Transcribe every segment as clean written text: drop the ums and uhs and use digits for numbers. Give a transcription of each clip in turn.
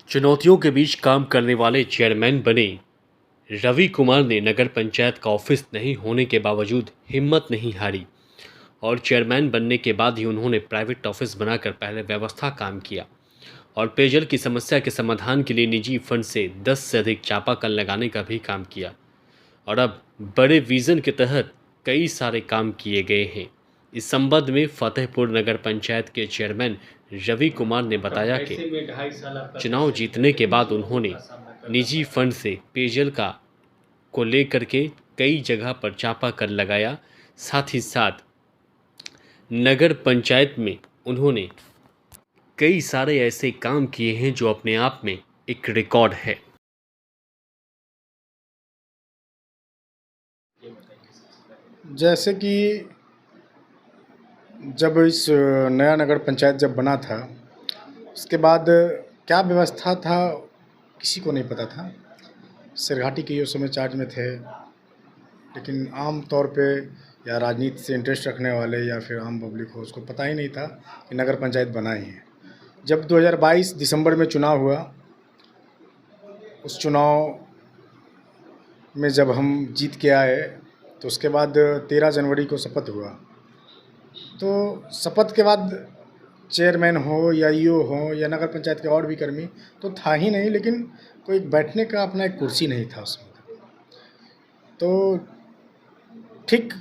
चुनौतियों के बीच काम करने वाले चेयरमैन बने रवि कुमार ने नगर पंचायत का ऑफिस नहीं होने के बावजूद हिम्मत नहीं हारी और चेयरमैन बनने के बाद ही उन्होंने प्राइवेट ऑफिस बनाकर पहले व्यवस्था काम किया और पेयजल की समस्या के समाधान के लिए निजी फंड से 10 से अधिक चापाकल लगाने का भी काम किया और अब बड़े विजन के तहत कई सारे काम किए गए हैं। इस संबंध में फतेहपुर नगर पंचायत के चेयरमैन रवि कुमार ने बताया कि चुनाव जीतने के बाद उन्होंने निजी फंड से पेयजल का को लेकर के कई जगह पर चापाकल लगाया। साथ ही साथ नगर पंचायत में उन्होंने कई सारे ऐसे काम किए हैं जो अपने आप में एक रिकॉर्ड है। जैसे कि जब इस नया नगर पंचायत जब बना था, उसके बाद क्या व्यवस्था था किसी को नहीं पता था। सिरघाटी के उस समय चार्ज में थे, लेकिन आम तौर पे या राजनीति से इंटरेस्ट रखने वाले या फिर आम पब्लिक हो, उसको पता ही नहीं था कि नगर पंचायत बना ही है। जब 2022 दिसंबर में चुनाव हुआ, उस चुनाव में जब हम जीत के आए तो उसके बाद 13 जनवरी को शपथ हुआ। तो शपथ के बाद चेयरमैन हो या ईओ हो या नगर पंचायत के और भी कर्मी तो था ही नहीं, लेकिन कोई बैठने का अपना एक कुर्सी नहीं था उसमें। तो ठीक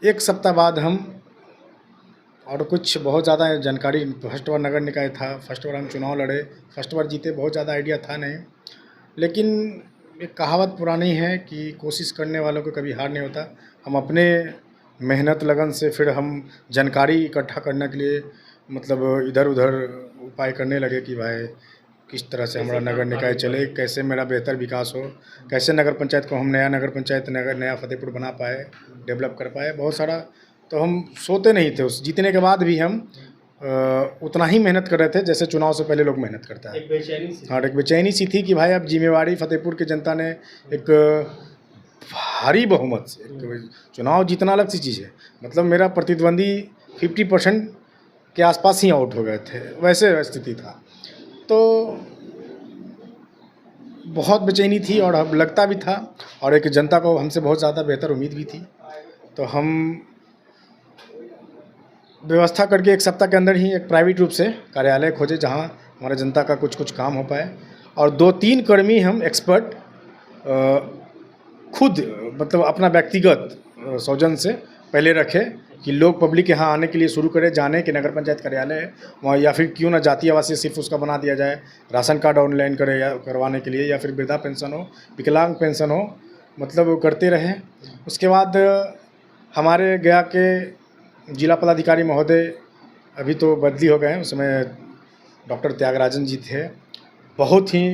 एक सप्ताह बाद हम और कुछ बहुत ज़्यादा जानकारी, फर्स्ट बार नगर निकाय था, फर्स्ट बार हम चुनाव लड़े, फर्स्ट बार जीते, बहुत ज़्यादा आइडिया था नहीं। लेकिन एक कहावत पुरानी है कि कोशिश करने वालों को कभी हार नहीं होता। हम अपने मेहनत लगन से फिर हम जानकारी इकट्ठा करने के लिए मतलब इधर उधर उपाय करने लगे कि भाई किस तरह से हमारा नगर निकाय चले, कैसे मेरा बेहतर विकास हो, कैसे नगर पंचायत को हम नया नगर पंचायत नया फतेहपुर बना पाए, डेवलप कर पाए, बहुत सारा। तो हम सोते नहीं थे। उस जीतने के बाद भी हम उतना ही मेहनत कर रहे थे जैसे चुनाव से पहले लोग मेहनत करता है। एक बेचैनी सी थी कि भाई अब जिम्मेवारी फतेहपुर की जनता ने एक भारी बहुमत से, चुनाव जीतना अलग सी चीज़ है, मतलब मेरा प्रतिद्वंदी 50% के आसपास ही आउट हो गए थे, वैसे स्थिति था। तो बहुत बेचैनी थी और अब लगता भी था, और एक जनता को हमसे बहुत ज़्यादा बेहतर उम्मीद भी थी। तो हम व्यवस्था करके एक सप्ताह के अंदर ही एक प्राइवेट रूप से कार्यालय खोजे जहां हमारे जनता का कुछ काम हो पाए, और 2-3 कर्मी हम एक्सपर्ट खुद मतलब अपना व्यक्तिगत सौजन से पहले रखे कि लोग पब्लिक यहाँ आने के लिए शुरू करें, जाने कि नगर पंचायत कार्यालय है वहाँ, या फिर क्यों ना जाति आवासीय सिर्फ उसका बना दिया जाए, राशन कार्ड ऑनलाइन करे या करवाने के लिए, या फिर वृद्धा पेंशन हो, विकलांग पेंशन हो, मतलब वो करते रहें। उसके बाद हमारे गया के जिला पदाधिकारी महोदय अभी तो बदली हो गए हैं, उसमें डॉक्टर त्यागराजन जी थे, बहुत ही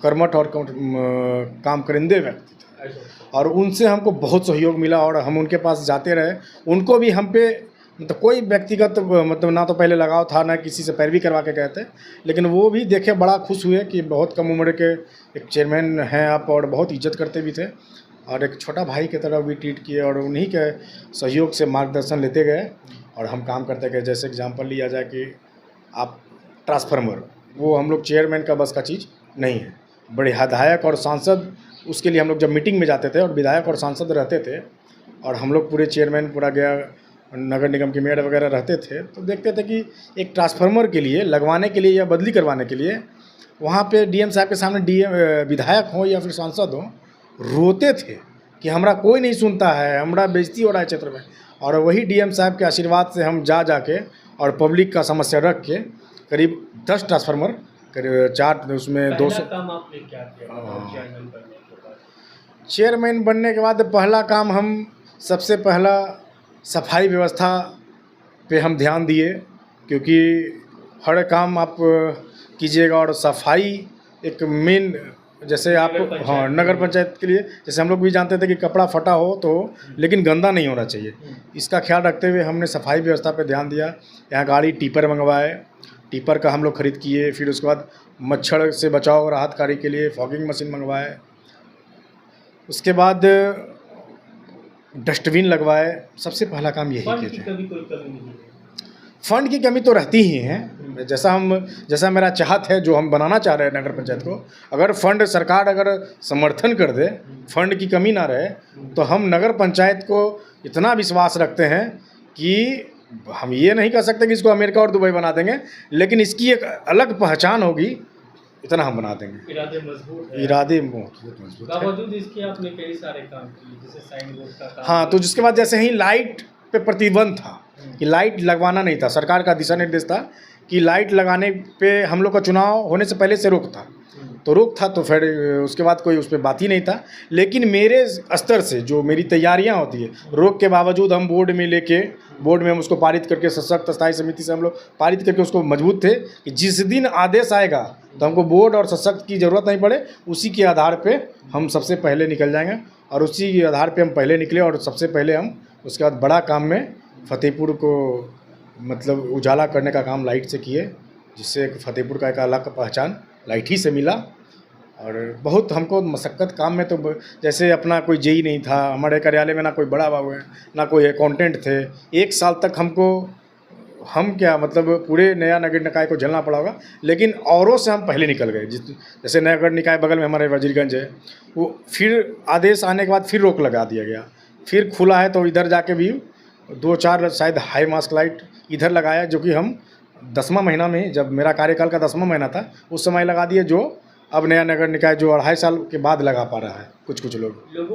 कर्मठ और काम करिंदे व्यक्ति थे, और उनसे हमको बहुत सहयोग मिला और हम उनके पास जाते रहे। उनको भी हम पे मतलब कोई व्यक्तिगत मतलब ना तो पहले लगाव था, ना किसी से पैरवी करवा के गए थे, लेकिन वो भी देखे बड़ा खुश हुए कि बहुत कम उम्र के एक चेयरमैन हैं आप, और बहुत इज्जत करते भी थे और एक छोटा भाई की तरह भी ट्रीट किए, और उन्हीं के सहयोग से मार्गदर्शन लेते गए और हम काम करते गए। जैसे एग्जांपल लिया जाए कि आप ट्रांसफार्मर, वो हम लोग चेयरमैन का बस का चीज़ नहीं है, बड़े विधायक और सांसद, उसके लिए हम लोग जब मीटिंग में जाते थे और विधायक और सांसद रहते थे और हम लोग पूरे चेयरमैन पूरा गया नगर निगम के मेयर वगैरह रहते थे, तो देखते थे कि एक ट्रांसफार्मर के लिए लगवाने के लिए या बदली करवाने के लिए वहाँ पे डीएम साहब के सामने विधायक हो या फिर सांसद हो, रोते थे कि हमारा कोई नहीं सुनता है, हमारा बेइज्जती हो रहा है क्षेत्र में। और वही डीएम साहब के आशीर्वाद से हम जा के और पब्लिक का समस्या रख के करीब 10 ट्रांसफार्मर, करीब 4 उसमें 200। चेयरमैन बनने के बाद पहला काम हम सबसे पहला सफाई व्यवस्था पे हम ध्यान दिए, क्योंकि हर काम आप कीजिएगा और सफाई एक मेन, जैसे आप नगर पंचायत के लिए जैसे हम लोग भी जानते थे कि कपड़ा फटा हो तो, लेकिन गंदा नहीं होना चाहिए, इसका ख्याल रखते हुए हमने सफाई व्यवस्था पे ध्यान दिया। यहाँ गाड़ी टिपर मंगवाए, टिपर का हम लोग खरीद किए, फिर उसके बाद मच्छर से बचाव राहत कार्य के लिए फॉगिंग मशीन मंगवाए, उसके बाद डस्टबिन लगवाए। सबसे पहला काम यही किया था। फंड की कमी तो रहती ही है, जैसा मेरा चाहत है, जो हम बनाना चाह रहे हैं नगर पंचायत को, अगर फंड सरकार अगर समर्थन कर दे, फंड की कमी ना रहे, तो हम नगर पंचायत को इतना विश्वास रखते हैं कि हम ये नहीं कह सकते कि इसको अमेरिका और दुबई बना देंगे, लेकिन इसकी एक अलग पहचान होगी, इतना हम बना देंगे। इरादे मजबूत है। इरादे बहुत मजबूत है। बावजूद इसके आपने कई सारे काम किए, जैसे साइन बोर्ड का काम। हाँ, तो जिसके बाद जैसे ही लाइट पे प्रतिबंध था कि लाइट लगवाना नहीं था, सरकार का दिशा निर्देश था कि लाइट लगाने पे हम लोग का चुनाव होने से पहले से रोक था, तो रोक था, तो फिर उसके बाद कोई उस पर बात ही नहीं था। लेकिन मेरे स्तर से जो मेरी तैयारियां होती है, रोक के बावजूद हम बोर्ड में हम उसको पारित करके, सशक्त स्थायी समिति से हम लोग पारित करके उसको मजबूत थे कि जिस दिन आदेश आएगा तो हमको बोर्ड और सशक्त की ज़रूरत नहीं पड़े, उसी के आधार पे हम सबसे पहले निकल जाएंगे। और उसी के आधार पे हम पहले निकले और सबसे पहले हम उसके बाद बड़ा काम में फतेहपुर को मतलब उजाला करने का काम लाइट से किए, जिससे फतेहपुर का एक अलग पहचान लाइट ही से मिला। और बहुत हमको मशक्क़त काम में, तो जैसे अपना कोई जेई नहीं था हमारे कार्यालय में, ना कोई बड़ा बाबू है, ना कोई अकाउंटेंट थे। 1 साल तक हम क्या मतलब पूरे नया नगर निकाय को झेलना पड़ा होगा, लेकिन औरों से हम पहले निकल गए। जैसे नगर निकाय बगल में हमारे वजीरगंज है, वो फिर आदेश आने के बाद फिर रोक लगा दिया गया, फिर खुला है तो इधर जाके भी 2-4 शायद हाई मास्क लाइट इधर लगाया, जो कि हम 10वां महीना में, जब मेरा कार्यकाल का 10वां महीना था उस समय लगा दिए, जो अब नया नगर निकाय जो 2.5 साल के बाद लगा पा रहा है कुछ लोग।